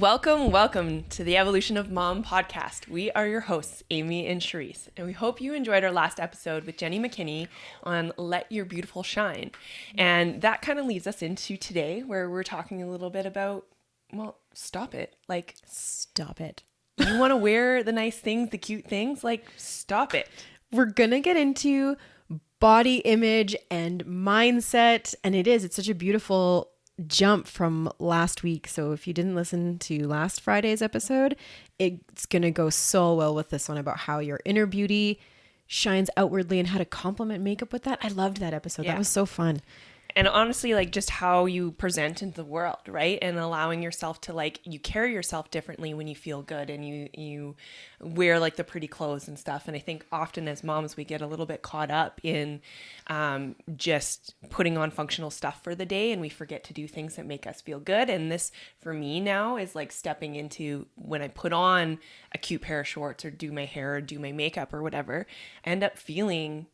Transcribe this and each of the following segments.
Welcome to the Evolution of Mom podcast. We are your hosts, Amy and Charisse, and we hope you enjoyed our last episode with Jenny McKinney on Let Your Beautiful Shine. And that kind of leads us into today, where we're talking a little bit about, well, stop it. Like, stop it. You want to wear the nice things, the cute things? Like, stop it. We're going to get into body image and mindset, and it's such a beautiful jump from last week. So if you didn't listen to last Friday's episode, it's going to go so well with this one about how your inner beauty shines outwardly and how to complement makeup with that. I loved that episode. Yeah. That was so fun. And honestly, like just how you present into the world, right? And allowing yourself to like, you carry yourself differently when you feel good and you wear like the pretty clothes and stuff. And I think often as moms, we get a little bit caught up in just putting on functional stuff for the day and we forget to do things that make us feel good. And this for me now is like stepping into when I put on a cute pair of shorts or do my hair or do my makeup or whatever, I end up feeling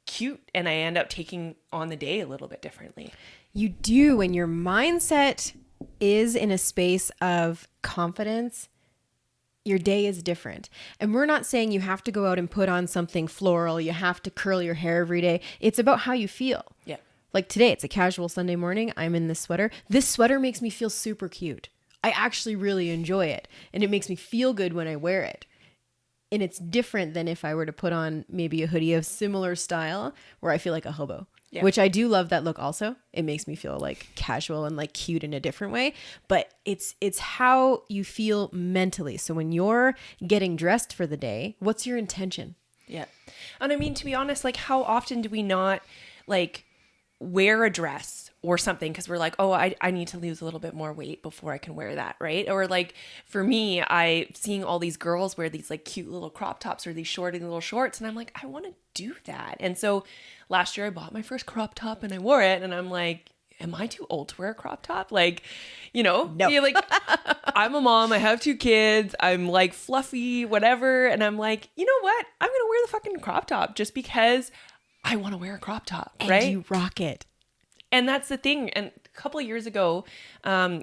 cute and I end up taking on the day a little bit differently. You do. When your mindset is in a space of confidence, your day is different. And we're not saying you have to go out and put on something floral. You have to curl your hair every day. It's about how you feel. Yeah. Like today, it's a casual Sunday morning. I'm in this sweater. This sweater makes me feel super cute. I actually really enjoy it. And it makes me feel good when I wear it. And it's different than if I were to put on maybe a hoodie of similar style where I feel like a hobo, which I do love that look also. It makes me feel like casual and like cute in a different way, but it's how you feel mentally. So when you're getting dressed for the day, what's your intention? Yeah. And I mean, to be honest, like how often do we not like wear a dress or something because we're like, oh, I need to lose a little bit more weight before I can wear that, right? Or like for me, seeing all these girls wear these like cute little crop tops or these shorty little shorts, and I'm like, I want to do that. And so last year I bought my first crop top and I wore it, and I'm like, am I too old to wear a crop top? Like, no. You're like, I'm a mom, I have 2 kids, I'm like fluffy, whatever, and I'm like, you know what? I'm gonna wear the fucking crop top just because I want to wear a crop top, right? And you rock it. And that's the thing. And a couple of years ago,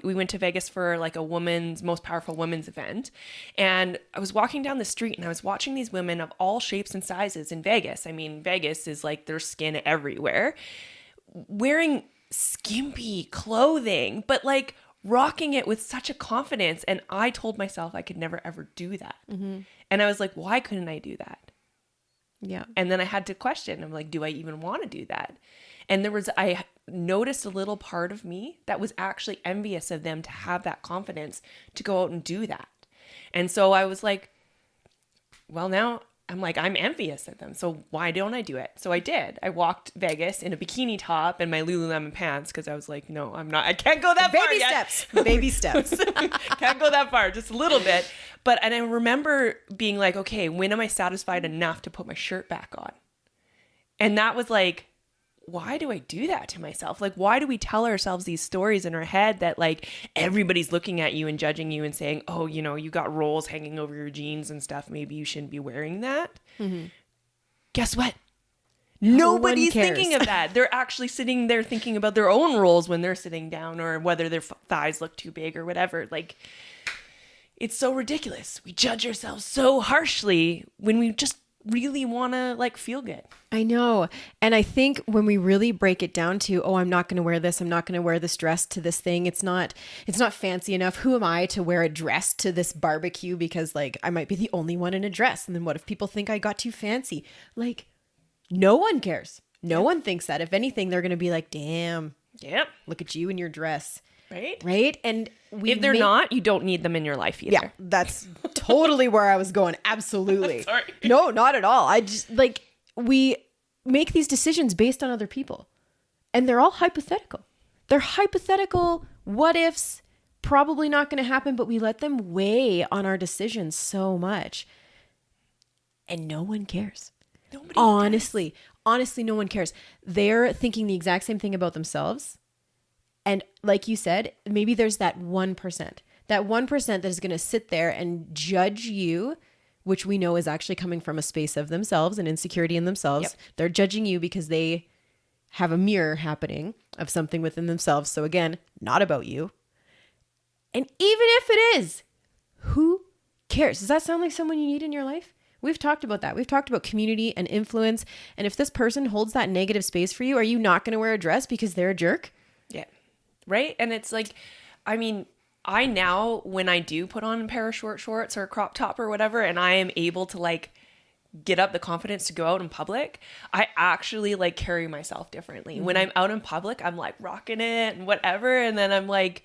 we went to Vegas for like a most powerful women's event. And I was walking down the street and I was watching these women of all shapes and sizes in Vegas. I mean, Vegas is like there's skin everywhere, wearing skimpy clothing, but like rocking it with such a confidence. And I told myself I could never, ever do that. Mm-hmm. And I was like, why couldn't I do that? Yeah. And then I had to question, I'm like, do I even want to do that? And I noticed a little part of me that was actually envious of them to have that confidence to go out and do that. And so I was like, well, now I'm like, I'm envious of them. So why don't I do it? So I did. I walked Vegas in a bikini top and my Lululemon pants because I was like, no, I can't go that far yet. Baby steps. Can't go that far, just a little bit. And I remember being like, okay, when am I satisfied enough to put my shirt back on? And that was like, why do I do that to myself? Like, why do we tell ourselves these stories in our head that like everybody's looking at you and judging you and saying, oh, you got rolls hanging over your jeans and stuff. Maybe you shouldn't be wearing that. Mm-hmm. Guess what? Nobody's thinking of that. They're actually sitting there thinking about their own rolls when they're sitting down or whether their thighs look too big or whatever. Like, it's so ridiculous. We judge ourselves so harshly when we just really want to like feel good. I know. And I think when we really break it down to, oh, I'm not going to wear this. I'm not going to wear this dress to this thing. It's not fancy enough. Who am I to wear a dress to this barbecue? Because like, I might be the only one in a dress. And then what if people think I got too fancy? Like, no one cares. No one thinks that. If anything, they're going to be like, damn, look at you in your dress. Right. And if they're not, you don't need them in your life either. Yeah, that's totally where I was going. Absolutely. Sorry. No, not at all. I just like, we make these decisions based on other people and they're all hypothetical. They're hypothetical what ifs, probably not going to happen, but we let them weigh on our decisions so much. And no one cares. Nobody Honestly, no one cares. They're thinking the exact same thing about themselves. And like you said, maybe there's that 1%. That 1% that is going to sit there and judge you, which we know is actually coming from a space of themselves and insecurity in themselves. Yep. They're judging you because they have a mirror happening of something within themselves. So again, not about you. And even if it is, who cares? Does that sound like someone you need in your life? We've talked about that. We've talked about community and influence. And if this person holds that negative space for you, are you not going to wear a dress because they're a jerk? Yeah. Right. And it's like, I mean, I now, when I do put on a pair of short shorts or a crop top or whatever, and I am able to like get up the confidence to go out in public, I actually like carry myself differently. When I'm out in public, I'm like rocking it and whatever. And then I'm like,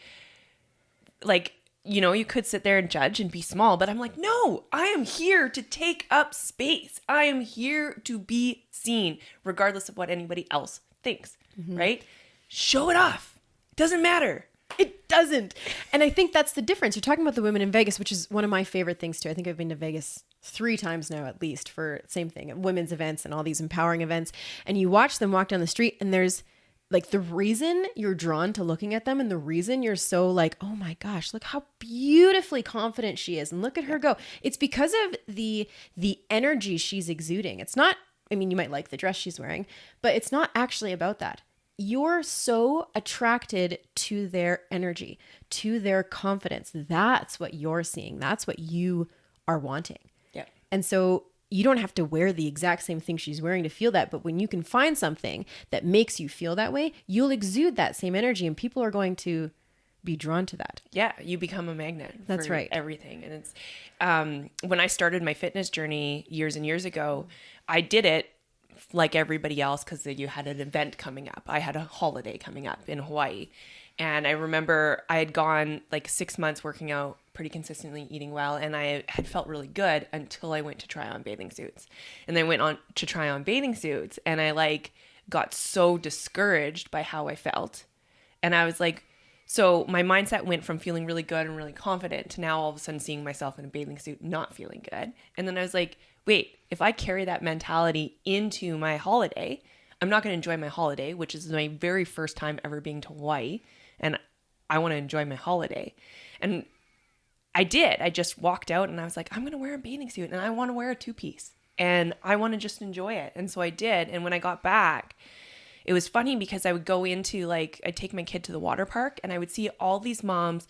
you know, you could sit there and judge and be small, but I'm like, no, I am here to take up space. I am here to be seen, regardless of what anybody else thinks, right? Show it off. It doesn't matter. It doesn't. And I think that's the difference. You're talking about the women in Vegas, which is one of my favorite things too. I think I've been to Vegas 3 times now, at least, for same thing, women's events and all these empowering events. And you watch them walk down the street, and there's like the reason you're drawn to looking at them and the reason you're so like, oh my gosh, look how beautifully confident she is. And look at her go. It's because of the energy she's exuding. It's not, I mean, you might like the dress she's wearing, but it's not actually about that. You're so attracted to their energy, to their confidence. That's what you're seeing. That's what you are wanting. Yeah. And so you don't have to wear the exact same thing she's wearing to feel that. But when you can find something that makes you feel that way, you'll exude that same energy and people are going to be drawn to that. Yeah. You become a magnet. That's for right. Everything. And it's, when I started my fitness journey years and years ago, I did it like everybody else because you had an event coming up. I had a holiday coming up in Hawaii. And I remember I had gone like 6 months working out pretty consistently, eating well, and I had felt really good until I went to try on bathing suits. And then I went on to try on bathing suits, and I like got so discouraged by how I felt. And I was like, so my mindset went from feeling really good and really confident to now all of a sudden seeing myself in a bathing suit not feeling good. And then I was like, wait, if I carry that mentality into my holiday, I'm not going to enjoy my holiday, which is my very first time ever being to Hawaii. And I want to enjoy my holiday. And I did. I just walked out and I was like, I'm going to wear a bathing suit and I want to wear a 2-piece and I want to just enjoy it. And so I did. And when I got back, it was funny because I would go into like, I'd take my kid to the water park and I would see all these moms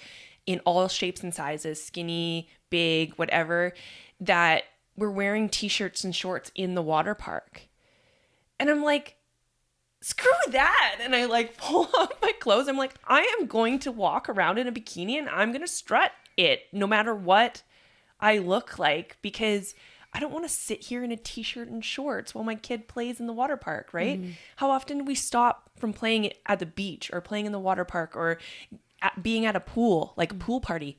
in all shapes and sizes, skinny, big, whatever, that were wearing t-shirts and shorts in the water park. And I'm like, screw that. And I like pull off my clothes. I'm like, I am going to walk around in a bikini and I'm going to strut it no matter what I look like, because I don't want to sit here in a t-shirt and shorts while my kid plays in the water park, right? How often do we stop from playing at the beach or playing in the water park or being at a pool, like a pool party?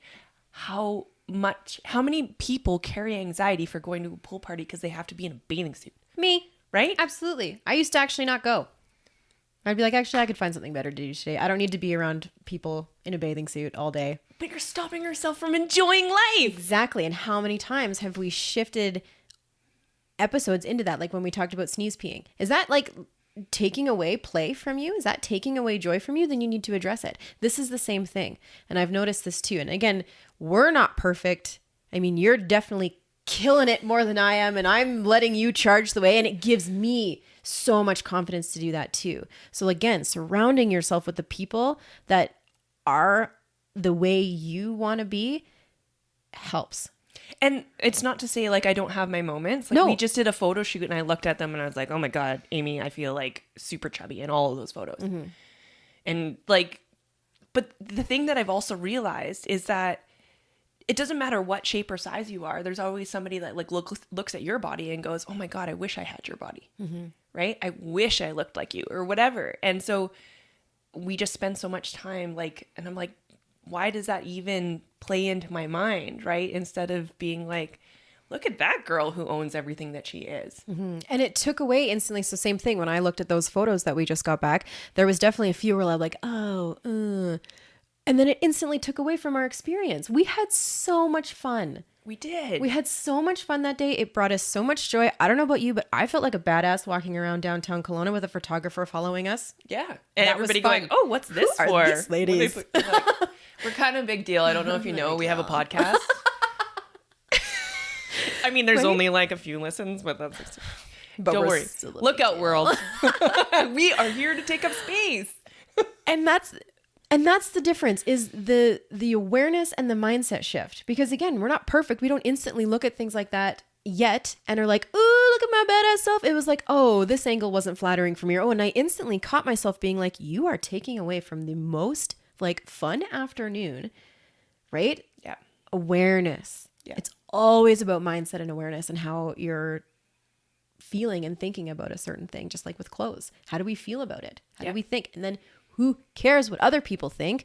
How many people carry anxiety for going to a pool party because they have to be in a bathing suit? Me. Right? Absolutely. I used to actually not go. I'd be like, actually, I could find something better to do today. I don't need to be around people in a bathing suit all day. But you're stopping yourself from enjoying life. Exactly. And how many times have we shifted episodes into that? Like when we talked about sneeze peeing. Is that like taking away play from you? Is that taking away joy from you? Then you need to address it. This is the same thing. And I've noticed this too. And again, we're not perfect. I mean, you're definitely killing it more than I am. And I'm letting you charge the way. And it gives me so much confidence to do that too. So again, surrounding yourself with the people that are the way you want to be helps. And it's not to say like I don't have my moments. Like No. we just did a photo shoot and I looked at them and I was like, oh my God, Amy, I feel like super chubby in all of those photos. And like, but the thing that I've also realized is that it doesn't matter what shape or size you are. There's always somebody that like looks at your body and goes, oh my God, I wish I had your body. Right? I wish I looked like you or whatever. And so we just spend so much time like, and I'm like, why does that even play into my mind? Right? Instead of being like, look at that girl who owns everything that she is. And it took away instantly. So same thing. When I looked at those photos that we just got back, there was definitely a few where I'm like, and then it instantly took away from our experience. We had so much fun. We did. We had so much fun that day. It brought us so much joy. I don't know about you, but I felt like a badass walking around downtown Kelowna with a photographer following us. Yeah. And That was everybody fun. going, oh, what's this Who for? are these ladies? We're kind of a big deal. I don't know if you know, we have a podcast. I mean, there's only like a few listens, but that's... But don't we're worry. still a Look big out, deal. world. We are here to take up space. And that's And that's the difference, is the awareness and the mindset shift. Because again, we're not perfect. We don't instantly look at things like that yet and are like, oh, look at my badass self. It was like, oh, this angle wasn't flattering for me. Oh, and I instantly caught myself being like, you are taking away from the most like fun afternoon, right? Yeah. Awareness. Yeah. It's always about mindset and awareness and how you're feeling and thinking about a certain thing, just like with clothes. How do we feel about it? How do we think? And then who cares what other people think?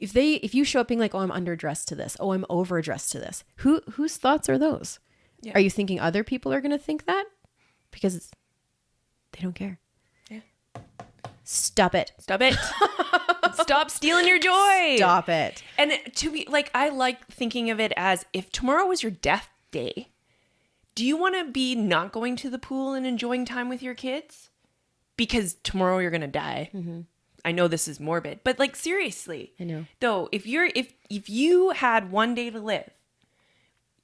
If you show up being like, oh, I'm underdressed to this. Oh, I'm overdressed to this. Whose thoughts are those? Yeah. Are you thinking other people are going to think that? Because they don't care. Yeah. Stop it. Stop it. Stop stealing your joy. Stop it. And to be like, I like thinking of it as if tomorrow was your death day, do you want to be not going to the pool and enjoying time with your kids? Because tomorrow you're going to die. Mm-hmm. I know this is morbid, but like seriously. I know. Though, if you had one day to live,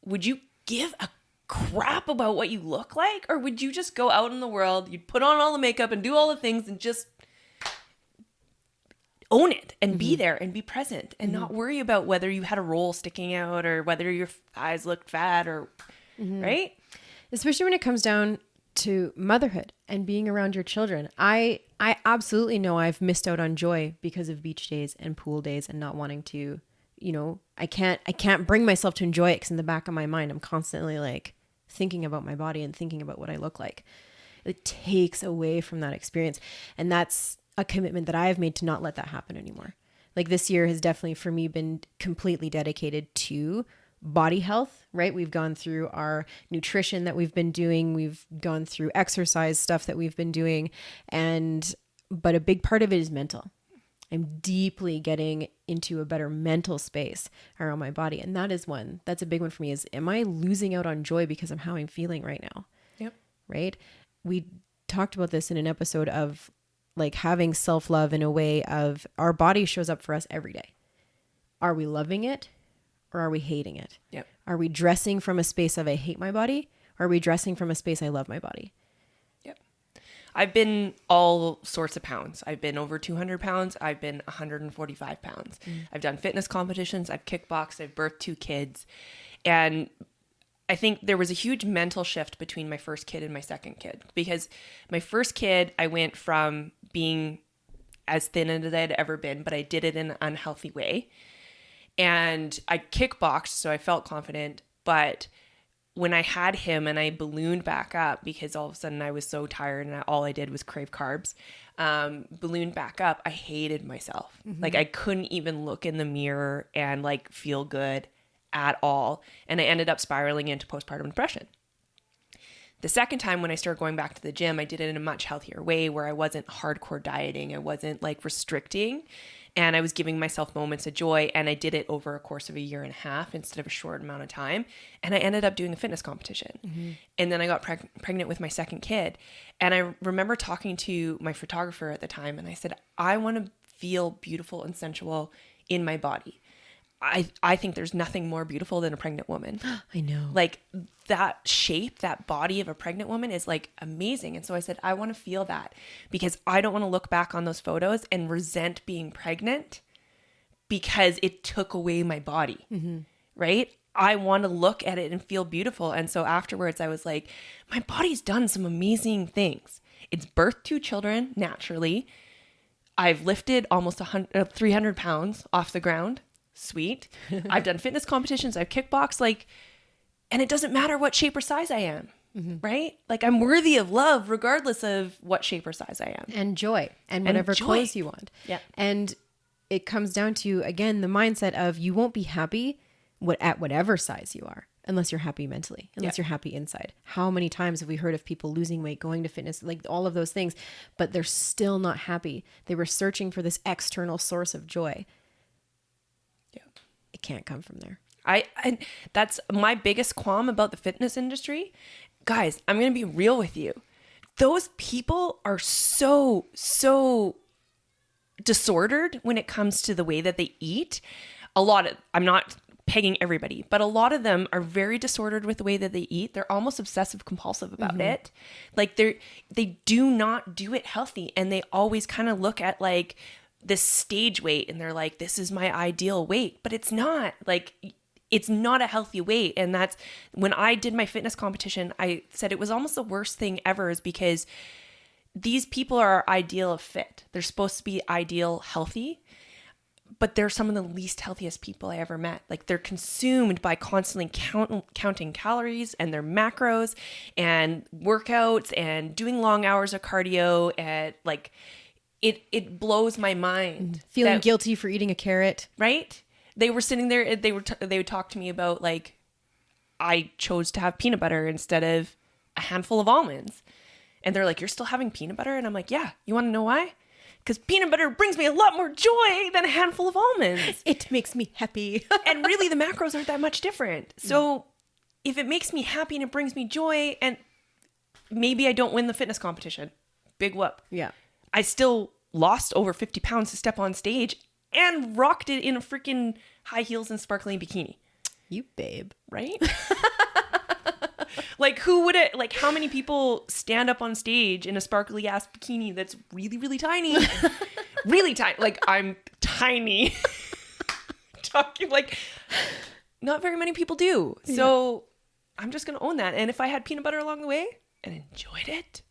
would you give a crap about what you look like? Or would you just go out in the world, you'd put on all the makeup and do all the things and just own it and be there and be present and not worry about whether you had a roll sticking out or whether your thighs looked fat or right? Especially when it comes down to motherhood and being around your children. I absolutely know I've missed out on joy because of beach days and pool days and not wanting to, I can't bring myself to enjoy it because in the back of my mind, I'm constantly like thinking about my body and thinking about what I look like. It takes away from that experience. And that's a commitment that I have made to not let that happen anymore. Like this year has definitely for me been completely dedicated to body health, right? We've gone through our nutrition that we've been doing. We've gone through exercise stuff that we've been doing. But a big part of it is mental. I'm deeply getting into a better mental space around my body. And that's a big one for me is, am I losing out on joy because of how I'm feeling right now? Yep. Right? We talked about this in an episode of like having self-love in a way of our body shows up for us every day. Are we loving it? Or are we hating it? Yep. Are we dressing from a space of I hate my body? Or are we dressing from a space I love my body? Yep. I've been all sorts of pounds. I've been over 200 pounds. I've been 145 pounds. I've done fitness competitions. I've kickboxed. I've birthed 2 kids. And I think there was a huge mental shift between my first kid and my second kid. Because my first kid, I went from being as thin as I'd ever been, but I did it in an unhealthy way. And I kickboxed, so I felt confident. But when I had him and I ballooned back up because all of a sudden I was so tired and all I did was crave carbs, ballooned back up, I hated myself. Like I couldn't even look in the mirror and like feel good at all. And I ended up spiraling into postpartum depression. The second time when I started going back to the gym, I did it in a much healthier way where I wasn't hardcore dieting. I wasn't like restricting. And I was giving myself moments of joy, and I did it over a course of 1.5 years instead of a short amount of time. And I ended up doing a fitness competition. And then I got pregnant with my second kid. And I remember talking to my photographer at the time, and I said, I want to feel beautiful and sensual in my body. I think there's nothing more beautiful than a pregnant woman. I know. Like that shape, that body of a pregnant woman is like amazing. And so I said, I want to feel that because I don't want to look back on those photos and resent being pregnant because it took away my body, right? I want to look at it and feel beautiful. And so afterwards I was like, my body's done some amazing things. It's birthed 2 children naturally. I've lifted almost 300 pounds off the ground. Sweet. I've done fitness competitions. I've kickboxed, and it doesn't matter what shape or size I am, right? Like I'm worthy of love regardless of what shape or size I am. And joy and whatever clothes you want. Yeah. And it comes down to, again, the mindset of you won't be happy at whatever size you are unless you're happy mentally, unless you're happy inside. How many times have we heard of people losing weight, going to fitness, like all of those things, but they're still not happy. They were searching for this external source of joy. It can't come from there. I that's my biggest qualm about the fitness industry. Guys, I'm going to be real with you. Those people are so disordered when it comes to the way that they eat. I'm not pegging everybody, but a lot of them are very disordered with the way that they eat. They're almost obsessive compulsive about it. Like they do not do it healthy. And they always kind of look at like this stage weight and they're like, this is my ideal weight, but it's not. Like, it's not a healthy weight. And that's when I did my fitness competition, I said it was almost the worst thing ever, is because these people are ideal of fit. They're supposed to be ideal healthy, but they're some of the least healthiest people I ever met. Like, they're consumed by constantly counting calories and their macros and workouts and doing long hours of cardio. And like, it blows my mind. Feeling guilty for eating a carrot. Right? They were sitting there, they would talk to me about, like, I chose to have peanut butter instead of a handful of almonds. And they're like, you're still having peanut butter? And I'm like, yeah. You want to know why? Because peanut butter brings me a lot more joy than a handful of almonds. It makes me happy. And really, the macros aren't that much different. So if it makes me happy and it brings me joy, and maybe I don't win the fitness competition, big whoop. Yeah. I still lost over 50 pounds to step on stage and rocked it in a freaking high heels and sparkling bikini. You babe. Right? Like, who would it, like, how many people stand up on stage in a sparkly ass bikini that's really, really tiny? Really tiny. Like, I'm tiny. Talking, like, not very many people do. So I'm just going to own that. And if I had peanut butter along the way and enjoyed it.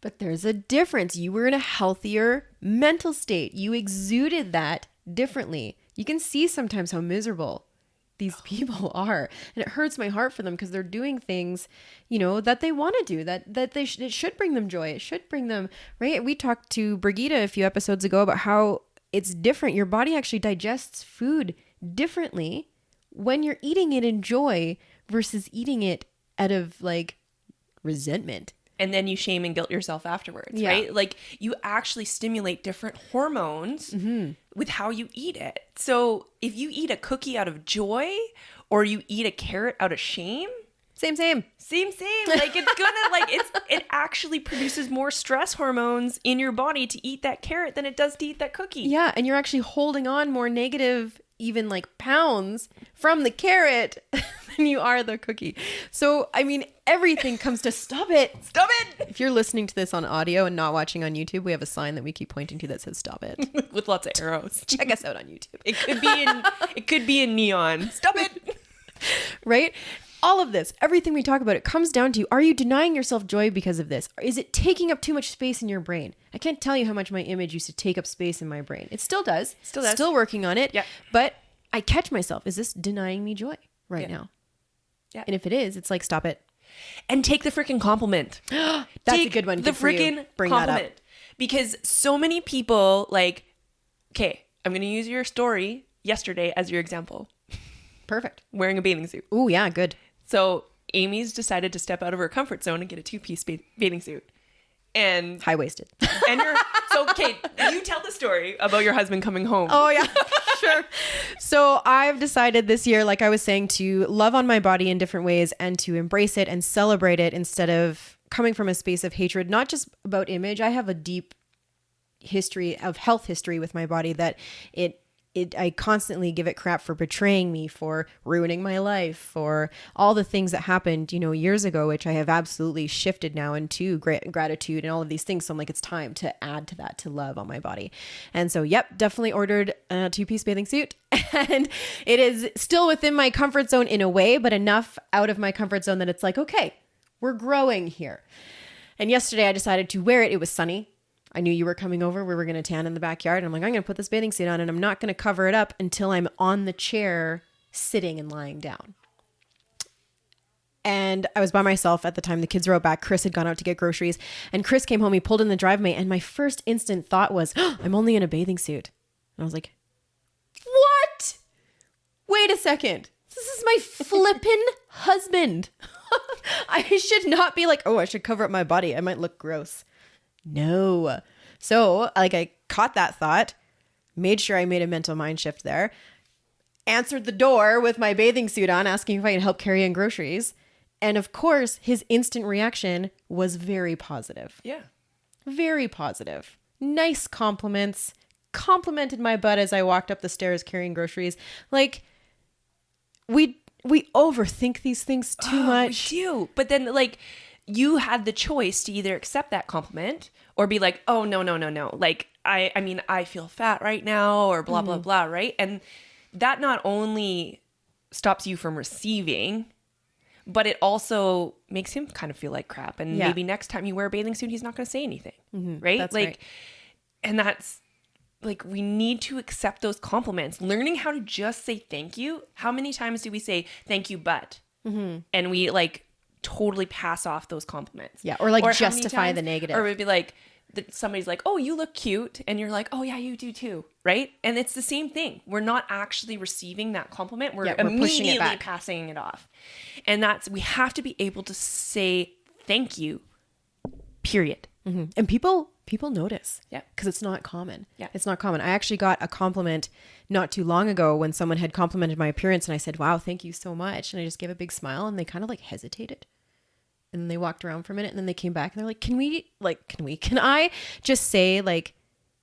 But there's a difference. You were in a healthier mental state. You exuded that differently. You can see sometimes how miserable these people are. And it hurts my heart for them because they're doing things, you know, that they want to do, that it should bring them joy. It should bring them, right? We talked to Brigitte a few episodes ago about how it's different. Your body actually digests food differently when you're eating it in joy versus eating it out of like resentment. And then you shame and guilt yourself afterwards, Yeah. right? Like, you actually stimulate different hormones with how you eat it. So if you eat a cookie out of joy or you eat a carrot out of shame, Same. Like, it's gonna, like, it actually produces more stress hormones in your body to eat that carrot than it does to eat that cookie. Yeah. And you're actually holding on more negative, even like pounds from the carrot than you are the cookie. So, I mean, everything comes to stop it. Stop it! If you're listening to this on audio and not watching on YouTube, we have a sign that we keep pointing to that says stop it. With lots of arrows. Check us out on YouTube. It could be in neon. Stop it! Right? All of this, everything we talk about, it comes down to, are you denying yourself joy because of this? Or is it taking up too much space in your brain? I can't tell you how much my image used to take up space in my brain. It still does. Still working on it. Yeah. But I catch myself. Is this denying me joy right now? Yeah. And if it is, it's like, stop it. And take the freaking compliment. That's Take a good one. The Good for you. freaking Bring that compliment. up. Because so many people, like, okay, I'm going to use your story yesterday as your example. Perfect. Wearing a bathing suit. Ooh, yeah, good. So Amy's decided to step out of her comfort zone and get a two-piece bathing suit. And High-waisted. and you're so, Kate, you tell the story about your husband coming home. Oh, yeah. Sure. So I've decided this year, like I was saying, to love on my body in different ways and to embrace it and celebrate it instead of coming from a space of hatred, not just about image. I have a deep history of health history with my body that I constantly give it crap for betraying me, for ruining my life, for all the things that happened, you know, years ago, which I have absolutely shifted now into gratitude and all of these things. So I'm like, it's time to add to that, to love on my body. And so, yep, definitely ordered a two-piece bathing suit. And it is still within my comfort zone in a way, but enough out of my comfort zone that it's like, okay, we're growing here. And yesterday I decided to wear it. It was sunny. I knew you were coming over. We were going to tan in the backyard. And I'm like, I'm going to put this bathing suit on and I'm not going to cover it up until I'm on the chair sitting and lying down. And I was by myself at the time. The kids were out back. Chris had gone out to get groceries. And Chris came home. He pulled in the driveway. And my first instant thought was, oh, I'm only in a bathing suit. And I was like, what? Wait a second. This is my flippin' husband. I should not be like, oh, I should cover up my body. I might look gross. No. So like I caught that thought, made sure I made a mental mind shift there, answered the door with my bathing suit on, asking if I could help carry in groceries. And of course, his instant reaction was very positive. Yeah. Very positive. Nice compliments. Complimented my butt as I walked up the stairs carrying groceries. Like, we overthink these things too much. We do. But then, like, you had the choice to either accept that compliment or be like, oh, no. Like, I mean, I feel fat right now, or blah, blah, blah, right? And that not only stops you from receiving, but it also makes him kind of feel like crap. And maybe next time you wear a bathing suit, he's not going to say anything, right? That's like, right. And that's like, we need to accept those compliments. Learning how to just say thank you. How many times do we say thank you, but? And we like totally pass off those compliments. Yeah. Or like how many justify times- the negative. Or it would be like, somebody's like, oh, you look cute. And you're like, oh yeah, you do too. Right. And it's the same thing. We're not actually receiving that compliment. We're pushing it immediately back. passing it off. And we have to be able to say thank you, period. And people notice. Yeah. Because it's not common. Yeah. It's not common. I actually got a compliment not too long ago when someone had complimented my appearance, and I said, wow, thank you so much. And I just gave a big smile, and they kind of like hesitated. And then they walked around for a minute, and then they came back and they're like, can I just say, like,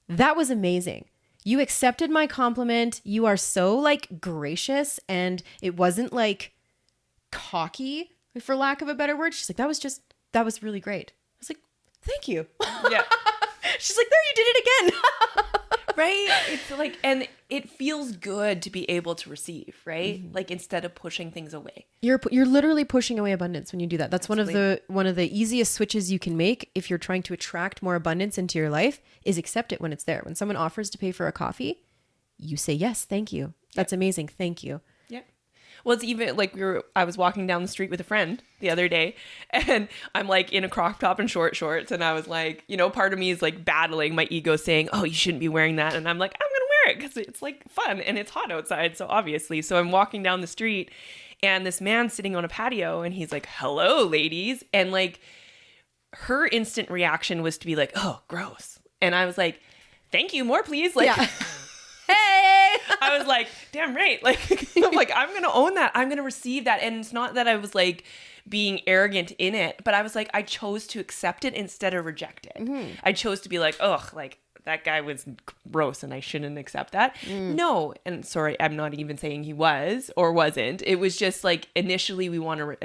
that was amazing. You accepted my compliment. You are so like gracious, and it wasn't like cocky, for lack of a better word. She's like, that was really great. I was like, thank you. Yeah. She's like, there, you did it again. Right. It's like, and it feels good to be able to receive, right? Like, instead of pushing things away. You're literally pushing away abundance when you do that. That's one of the easiest switches you can make if you're trying to attract more abundance into your life, is accept it when it's there. When someone offers to pay for a coffee, you say, yes, thank you. That's amazing. Thank you. Yeah. Well, it's even like I was walking down the street with a friend the other day, and I'm like in a crop top and short shorts. And I was like, part of me is like battling my ego saying, oh, you shouldn't be wearing that. And I'm like, I'm going to wear it because it's like fun and it's hot outside. So obviously, so I'm walking down the street, and this man's sitting on a patio, and he's like, hello, ladies. And like, her instant reaction was to be like, oh, gross. And I was like, thank you, more please. Like, Yeah. Hey. I was like, damn right. Like, I'm like, I'm going to own that. I'm going to receive that. And it's not that I was like being arrogant in it, but I was like, I chose to accept it instead of reject it. I chose to be like, ugh, like that guy was gross and I shouldn't accept that. No. And sorry, I'm not even saying he was or wasn't. It was just like, initially we want to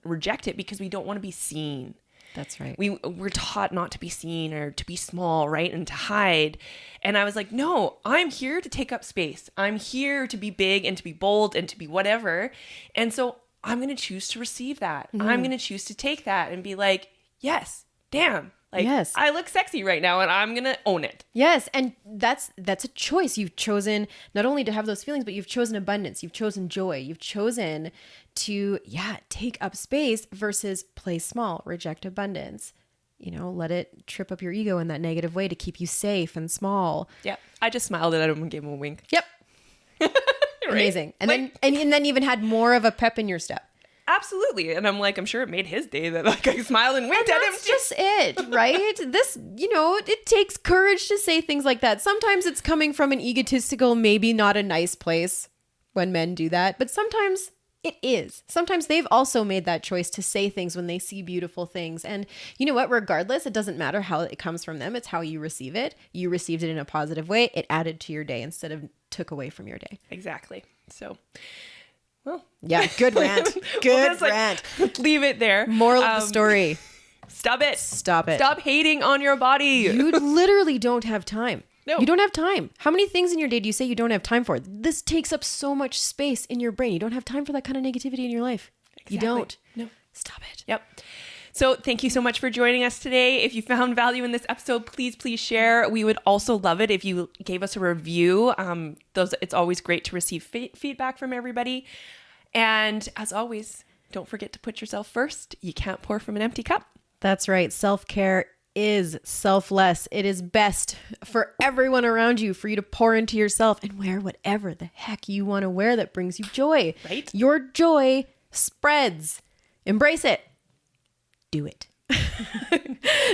reject it because we don't want to be seen. That's right. We're taught not to be seen or to be small, right? And to hide. And I was like, no, I'm here to take up space. I'm here to be big and to be bold and to be whatever. And so I'm going to choose to receive that. I'm going to choose to take that and be like, yes, damn. Like, yes. I look sexy right now and I'm going to own it. Yes. And that's a choice. You've chosen not only to have those feelings, but you've chosen abundance. You've chosen joy. You've chosen to, take up space versus play small, reject abundance. Let it trip up your ego in that negative way to keep you safe and small. Yeah. I just smiled at him and gave him a wink. Yep. Amazing. And then even had more of a pep in your step. Absolutely. And I'm like, I'm sure it made his day that like I smiled and winked at him. That's just it, right? This, it takes courage to say things like that. Sometimes it's coming from an egotistical, maybe not a nice place when men do that, but sometimes it is. Sometimes they've also made that choice to say things when they see beautiful things. And you know what? Regardless, it doesn't matter how it comes from them. It's how you receive it. You received it in a positive way. It added to your day instead of took away from your day. Exactly. So, well, yeah, good rant. Good rant. Leave it there. Moral of the story. Stop it. Stop it. Stop hating on your body. You literally don't have time. No. You don't have time. How many things in your day do you say you don't have time for? This takes up so much space in your brain. You don't have time for that kind of negativity in your life. Exactly. You don't. No. Stop it. Yep. So thank you so much for joining us today. If you found value in this episode, please share. We would also love it if you gave us a review. It's always great to receive feedback from everybody. And as always, don't forget to put yourself first. You can't pour from an empty cup. That's right. Self-care is selfless. It is best for everyone around you for you to pour into yourself and wear whatever the heck you want to wear that brings you joy. Right? Your joy spreads. Embrace it. Do it.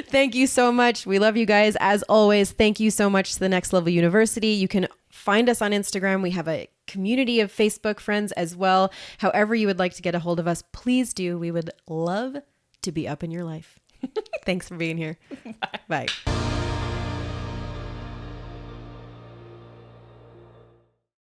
Thank you so much. We love you guys. As always, thank you so much to the Next Level University. You can find us on Instagram. We have a community of Facebook friends as well. However you would like to get a hold of us, please do. We would love to be up in your life. Thanks for being here. Bye.